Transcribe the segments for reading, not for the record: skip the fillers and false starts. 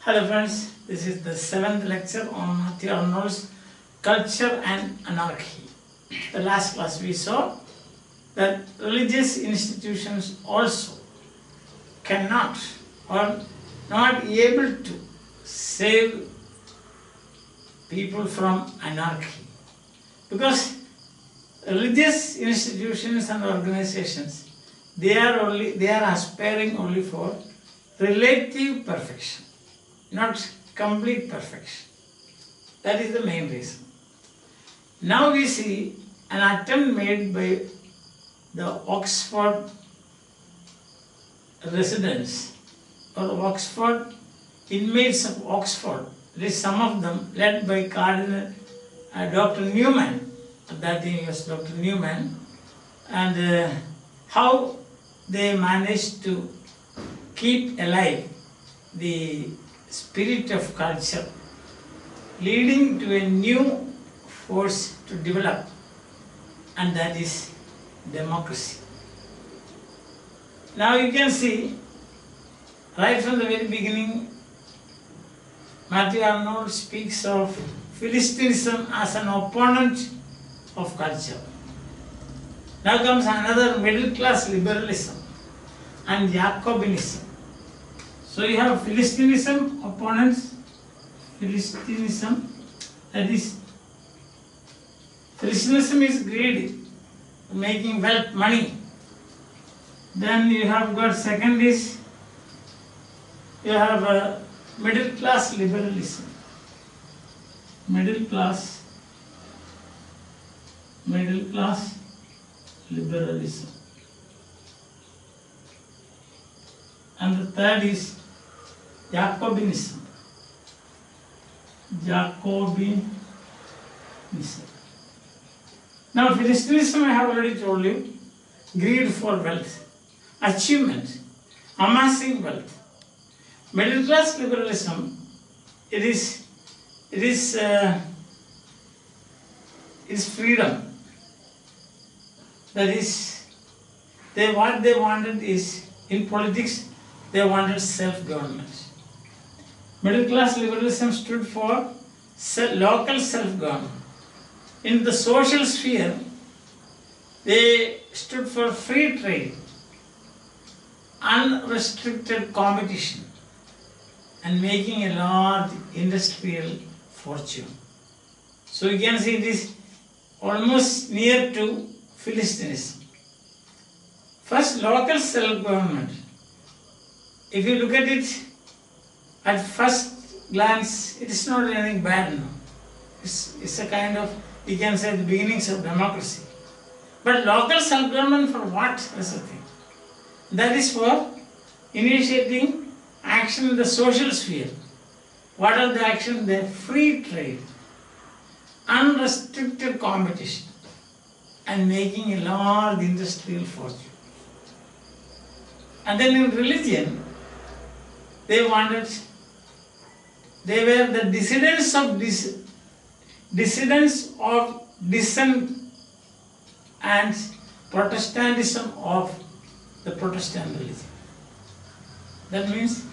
Hello friends, this is the 7th lecture on Mathew Arnold's Culture and Anarchy. The last class we saw that religious institutions also cannot or not able to save people from anarchy, because religious institutions and organizations they are aspiring only for relative perfection, not complete perfection. That is the main reason. Now we see an attempt made by the Oxford residents or Oxford inmates of Oxford, at least some of them, led by Cardinal Dr. Newman. That name was Dr. Newman, and how they managed to keep alive the spirit of culture, leading to a new force to develop, and that is democracy. Now you can see right from the very beginning, Mathew Arnold speaks of Philistinism as an opponent of culture. Now comes another middle class liberalism and Jacobinism. So you have Philistinism opponents, Philistinism, that is, Philistinism is greedy, making wealth, money. Then you have got second is, you have a middle class liberalism, middle class liberalism, and the third is Jacobinism. Now Philistinism, I have already told you, greed for wealth, achievement, amassing wealth. Middle class liberalism, it is freedom. That is, what they wanted is, in politics, they wanted self-government. Middle class liberalism stood for local self-government. In the social sphere, they stood for free trade, unrestricted competition, and making a large industrial fortune. So you can see it is almost near to Philistinism. First, local self-government. If you look at it at first glance, it is not anything bad. No. It's a kind of, you can say, the beginnings of democracy. But local self-government for what? That's the thing. That is for initiating action in the social sphere. What are the actions? The free trade, unrestricted competition, and making a large industrial fortune. And then in religion, they were the dissidents of dissent and Protestantism of the Protestant religion. That means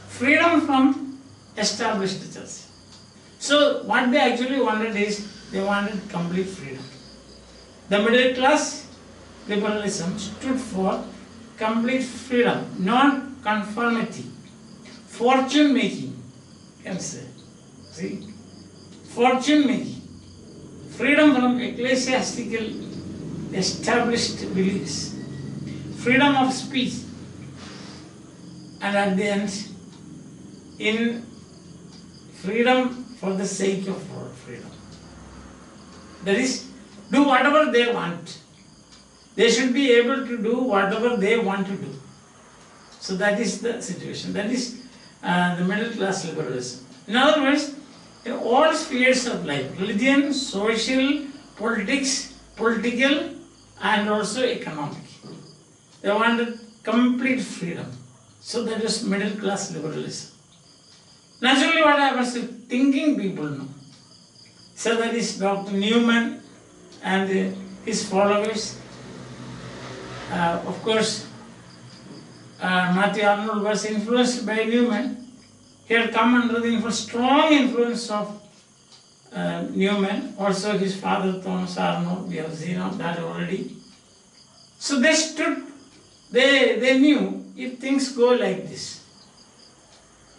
freedom from established church. So what they actually wanted is, they wanted complete freedom. The middle class liberalism stood for complete freedom, non-conformity, fortune making, you can say. See? Fortune making, freedom from ecclesiastical established beliefs, freedom of speech, and at the end, in freedom for the sake of freedom. That is, do whatever they want. They should be able to do whatever they want to do. So that is the situation. That is the middle class liberalism. In other words, in all spheres of life, religion, social, politics, political, and also economic, they wanted complete freedom. So that is middle class liberalism. Naturally, what happens to thinking people know. So that is Dr. Newman and his followers. Of course, Mathew Arnold was influenced by Newman. He had come under the strong influence of Newman, also his father Thomas Arnold. We have seen that already. So they stood, they knew if things go like this,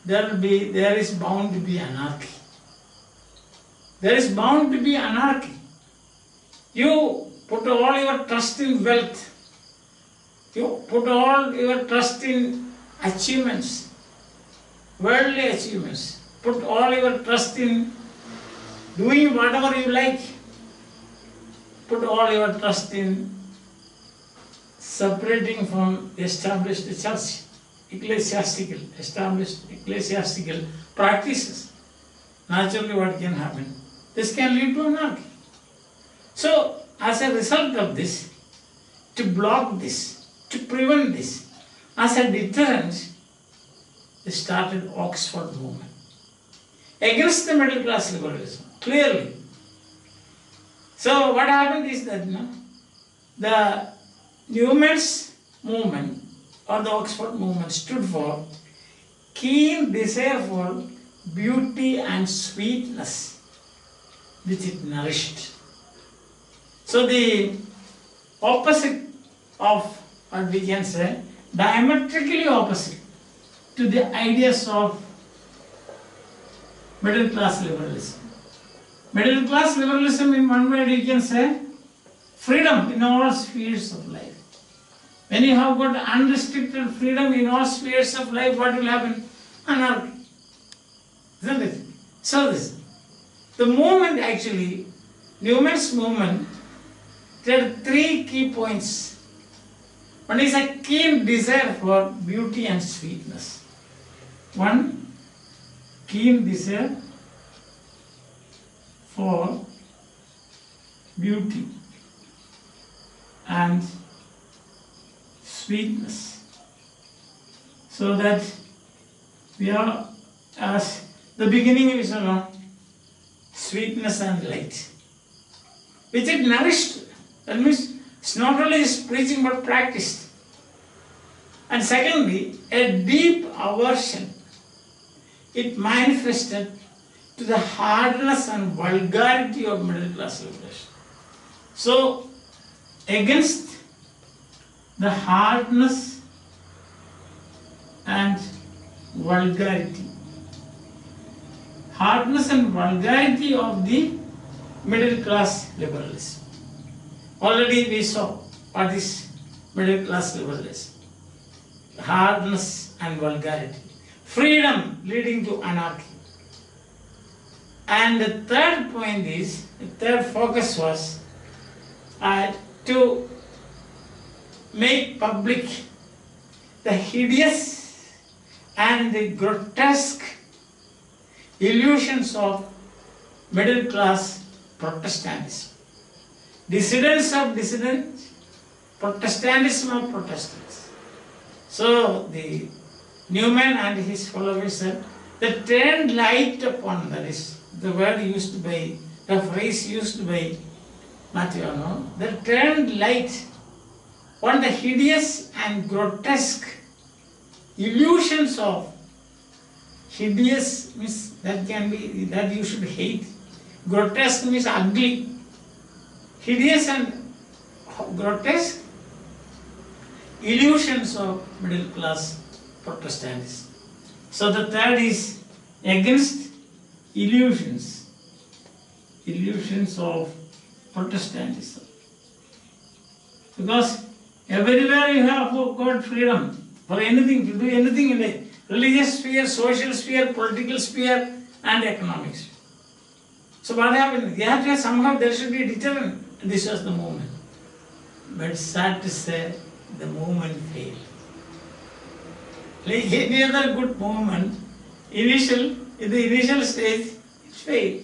there is bound to be anarchy. There is bound to be anarchy. You put all your trust in wealth. You put all your trust in achievements, worldly achievements. Put all your trust in doing whatever you like. Put all your trust in separating from the established church, established ecclesiastical practices. Naturally, what can happen? This can lead to anarchy. So, as a result of this, to block this, to prevent this, as a deterrent, they started Oxford movement against the middle class liberalism, clearly. So what happened is that the Newman's movement or the Oxford movement stood for keen desire for beauty and sweetness which it nourished. So the opposite of what we can say, diametrically opposite to the ideas of middle class liberalism. Middle class liberalism, in one word you can say, freedom in all spheres of life. When you have got unrestricted freedom in all spheres of life, what will happen? Anarchy. Isn't it? So the movement actually, Newman's movement, there are three key points. One is a keen desire for beauty and sweetness. One, keen desire for beauty and sweetness. So that we are, as the beginning is sweetness and light, which it nourished. That means it's not only just preaching but practiced. And secondly, a deep aversion. It manifested to the hardness and vulgarity of middle class liberation. So, against the hardness and vulgarity. Hardness and vulgarity of the middle class liberalism. Already we saw what is middle class liberalism. Hardness and vulgarity. Freedom leading to anarchy. And the third point is, the third focus was to make public the hideous and the grotesque illusions of middle class Protestantism. Dissidents of dissidents, Protestantism of Protestants. So the Newman and his followers said, they turned light upon, that is the word used by, the phrase used by Mathew, they turned light on the hideous and grotesque illusions of, hideous means that can be, that you should hate, grotesque means ugly, hideous and grotesque illusions of middle class Protestantism. So the third is against illusions of Protestantism. Because everywhere you have got freedom for anything, to do anything in the religious sphere, social sphere, political sphere and economic sphere. So what happened? Somehow there should be a deterrent. This was the movement. But sad to say, the movement failed. Like any other good movement, in the initial stage, it failed.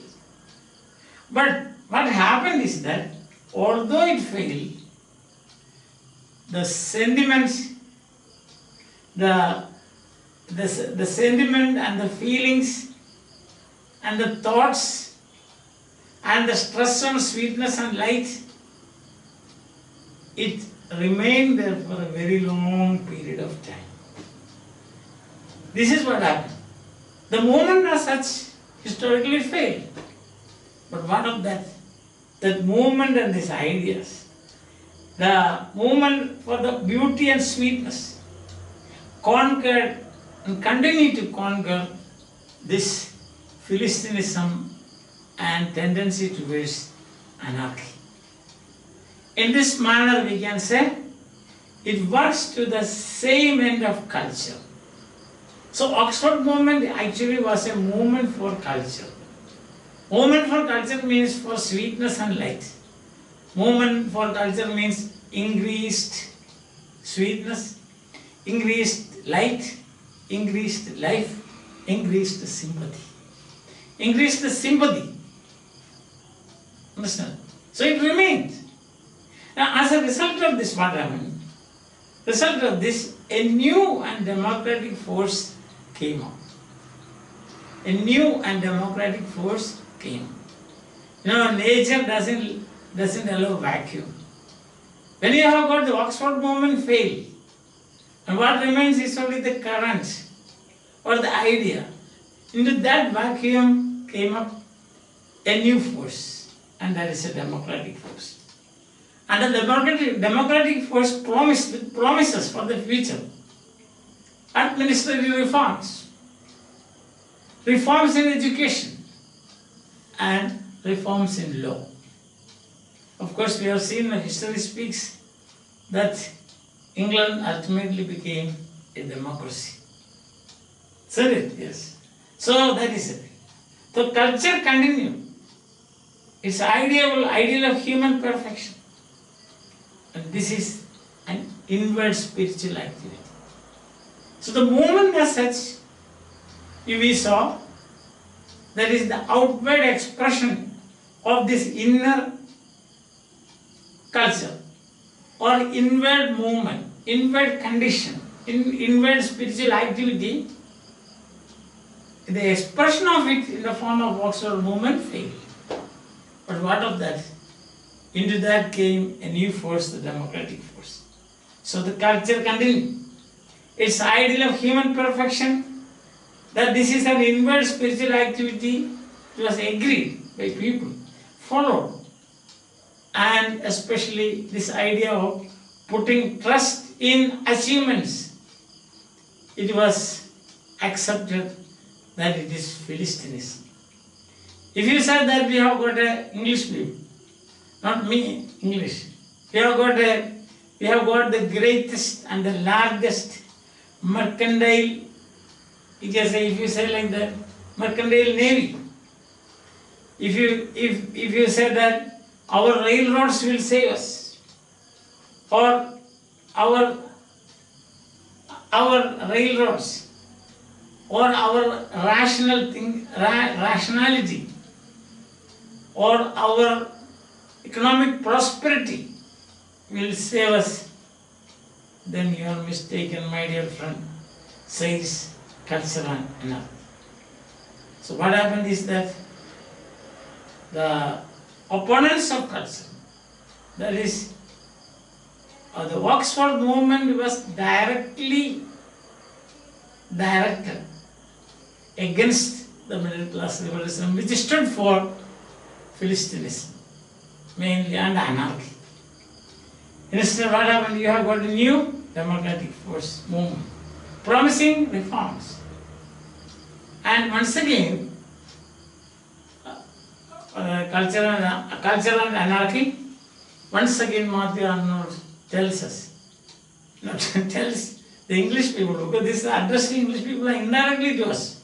But what happened is that, although it failed, the sentiments, the sentiment and the feelings and the thoughts and the stress on sweetness and light, it remained there for a very long period of time. This is what happened. The movement as such historically failed. But what of that? That movement and these ideas, the movement for the beauty and sweetness, conquered and continue to conquer this Philistinism and tendency towards anarchy. In this manner, we can say it works to the same end of culture. So Oxford movement actually was a movement for culture. Movement for culture means for sweetness and light. Movement for culture means increased sweetness, increased light, increased life, increased sympathy. Increased sympathy. Understand? So it remained. Now as a result of this, what happened? Result of this, a new and democratic force came out. A new and democratic force came. You know, nature doesn't allow vacuum. When you have got the Oxford movement fail, and what remains is only the current or the idea. Into that vacuum came up a new force, and that is a democratic force. And the democratic force promises for the future administrative reforms, reforms in education, and reforms in law. Of course, we have seen that history speaks that England ultimately became a democracy. Said it? Yes. So that is it. The culture continued. Its ideal of human perfection. And this is an inward spiritual activity. So the movement as such, we saw, that is the outward expression of this inner culture or inward movement, inward condition, inward spiritual activity. The expression of it in the form of Oxford movement failed. But what of that? Into that came a new force, the democratic force. So the culture continued. Its ideal of human perfection, that this is an inward spiritual activity, it was agreed by people, followed. And especially this idea of putting trust in achievements, it was accepted that it is Philistinism. If you say that we have got a English people, not me, English, we have got the greatest and the largest mercantile, if you say like that, mercantile navy. If you say that our railroads will save us, or our railroads, or our rationality, or our economic prosperity will save us, then you are mistaken, my dear friend, says culture and anarchy. So what happened is that the opponents of culture, that is, the Oxford movement was directed against the middle class liberalism, which stood for Philistinism, mainly, and anarchy. Instead, what happened? You have got a new democratic force movement, promising reforms. And once again, culture and anarchy, once again Mathew Arnold tells us, tells the English people, because this is addressed to English people indirectly to us,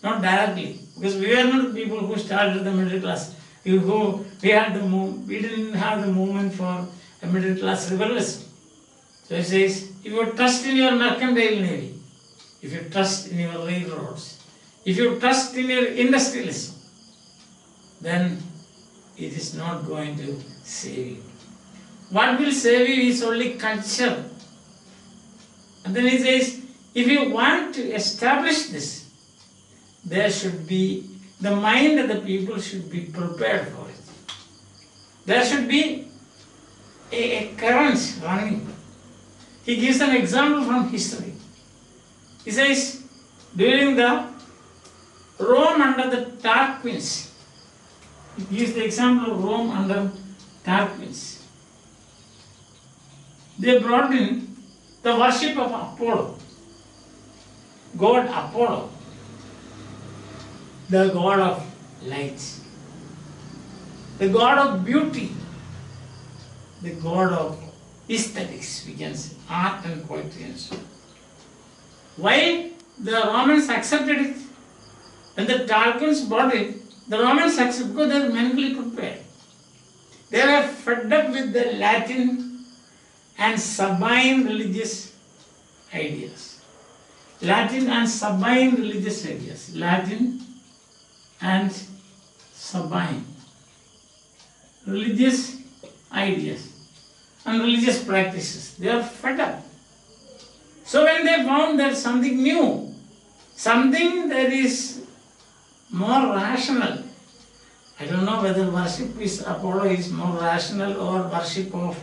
not directly, because we are not the people who started the middle class. We didn't have the movement for a middle class liberalism. So it says, if you trust in your mercantile navy, if you trust in your railroads, if you trust in your industrialism, then it is not going to save you. What will save you is only culture. And then he says, if you want to establish this, there should be, the mind of the people should be prepared for it. There should be a current running. He gives an example from history. He says, during the Rome under the Tarquins. It gives the example of Rome under Tarquins. They brought in the worship of Apollo, God Apollo, the god of light, the god of beauty, the god of aesthetics, we can say, art and poetry and so on. Why the Romans accepted it? When the Tarquins brought it, the Romans accepted because they were mentally prepared. They were fed up with the Latin and Sabine religious ideas. Latin and Sabine religious ideas. Latin and Sabine religious ideas and religious practices. They are fed up. So when they found that something new, something that is more rational, I don't know whether worship is Apollo is more rational or worship of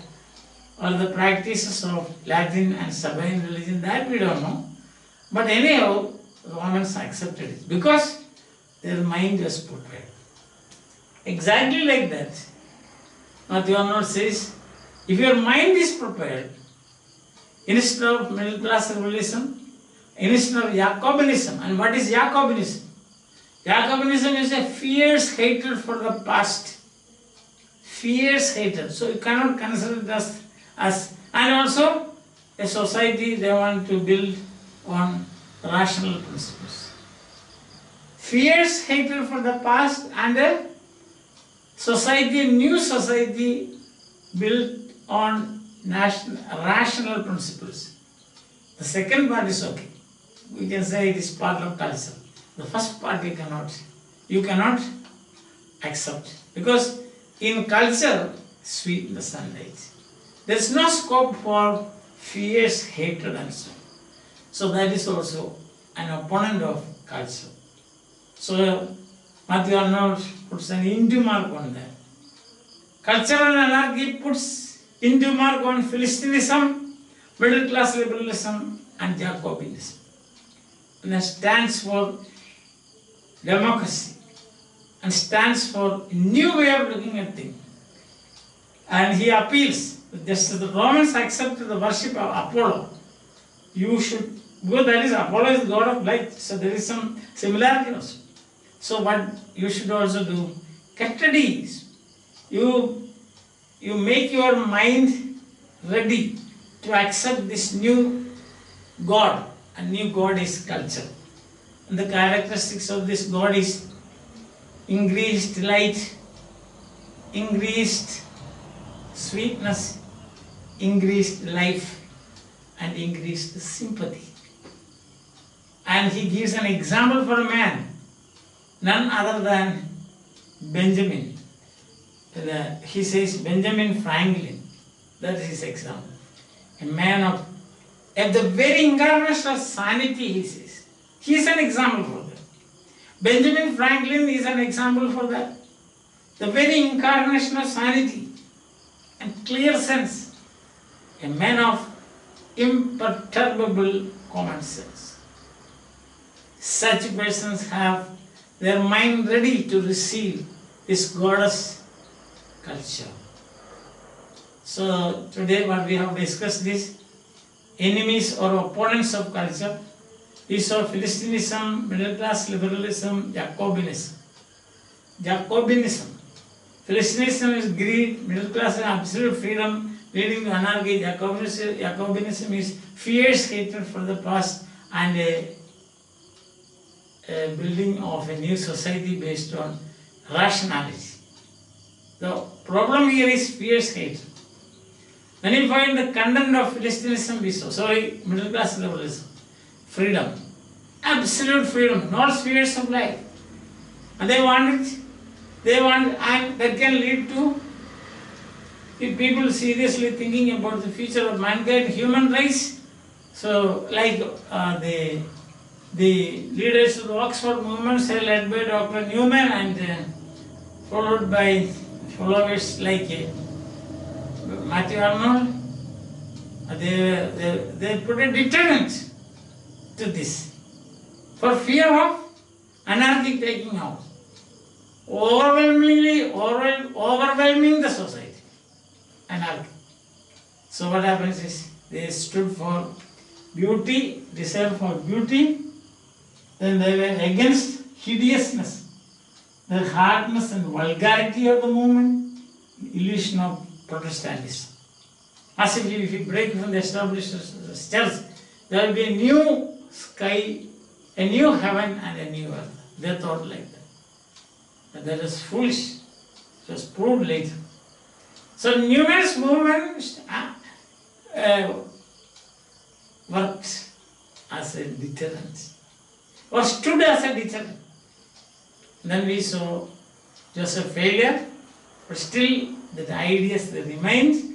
or the practices of Latin and Sabine religion, that we don't know. But anyhow, Romans accepted it because their mind was prepared. Exactly like that, Mathew Arnold says, if your mind is prepared, instead of middle class liberalism, instead of Jacobinism, and what is Jacobinism? Jacobinism is a fierce hatred for the past. Fierce hatred. So you cannot consider it as and also a society they want to build on rational principles. Fierce hatred for the past and a society, a new society built on rational principles. The second part is okay. We can say it is part of culture. The first part you cannot accept, because in culture, sweetness and light. There is no scope for fierce hatred and so on. So that is also an opponent of culture. So Mathew Arnold puts an undue mark on that. Cultural anarchy puts undue mark on Philistinism, middle class liberalism and Jacobinism. And it stands for democracy and stands for a new way of looking at things. And he appeals, just as the Romans accepted the worship of Apollo, you should, because that is Apollo is the god of light, so there is some similarity also. So what you should also do, get ready. You make your mind ready to accept this new god, and new god is culture. And the characteristics of this God is increased light, increased sweetness, increased life, and increased sympathy. And he gives an example for a man, none other than Benjamin. He says Benjamin Franklin, that is his example. A man of, at the very incarnation of sanity, he says. He is an example for that. Benjamin Franklin is an example for that. The very incarnation of sanity and clear sense. A man of imperturbable common sense. Such persons have their mind ready to receive this goddess culture. So today what we have discussed is enemies or opponents of culture. We saw Philistinism, middle class liberalism, Jacobinism. Jacobinism. Philistinism is greed, middle class and absolute freedom leading to anarchy. Jacobinism is fierce hatred for the past and a building of a new society based on rationality. The problem here is fierce hatred. When you find the content of Philistinism, middle class liberalism, freedom, absolute freedom, not spheres of life. And they want it, and that can lead to, if people seriously thinking about the future of mankind, human race, so like the leaders of the Oxford movement, say led by Dr. Newman and followed by followers like Mathew Arnold, they put a deterrent to this. For fear of anarchy taking out, overwhelming the society. Anarchy. So what happens is they stood for beauty, desire for beauty, then they were against hideousness, the hardness and vulgarity of the movement, illusion of Protestantism. As if you break from the established church, there will be a new sky, a new heaven and a new earth. They thought like that. But that is foolish. It was proved later. So numerous movements worked as a deterrent or stood as a deterrent. Then we saw Joseph failure, but still the ideas that remained.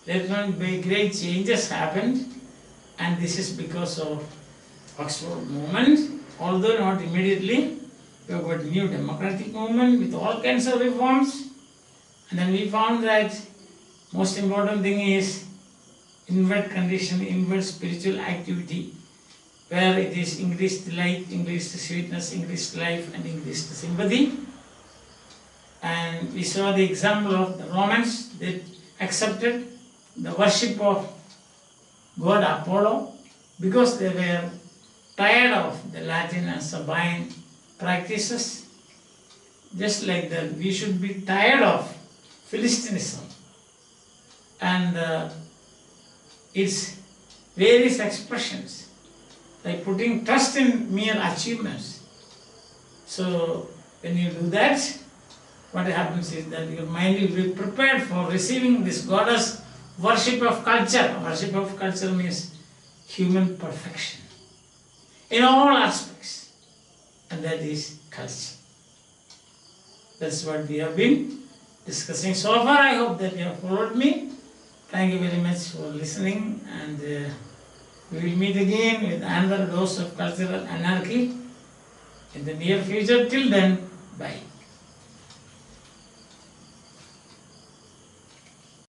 Later on, great changes happened, and this is because of Oxford movement. Although not immediately, we have got new democratic movement with all kinds of reforms, and then we found that most important thing is inward condition, inward spiritual activity, where it is increased light, increased sweetness, increased life, and increased sympathy. And we saw the example of the Romans that accepted the worship of god Apollo because they were tired of the Latin and Sabine practices. Just like that, we should be tired of Philistinism and its various expressions, like putting trust in mere achievements. So when you do that, what happens is that your mind will be prepared for receiving this goddess worship of culture. Worship of culture means human perfection in all aspects, and that is culture. That's what we have been discussing so far. I hope that you have followed me. Thank you very much for listening, and we will meet again with another dose of cultural anarchy in the near future. Till then, bye.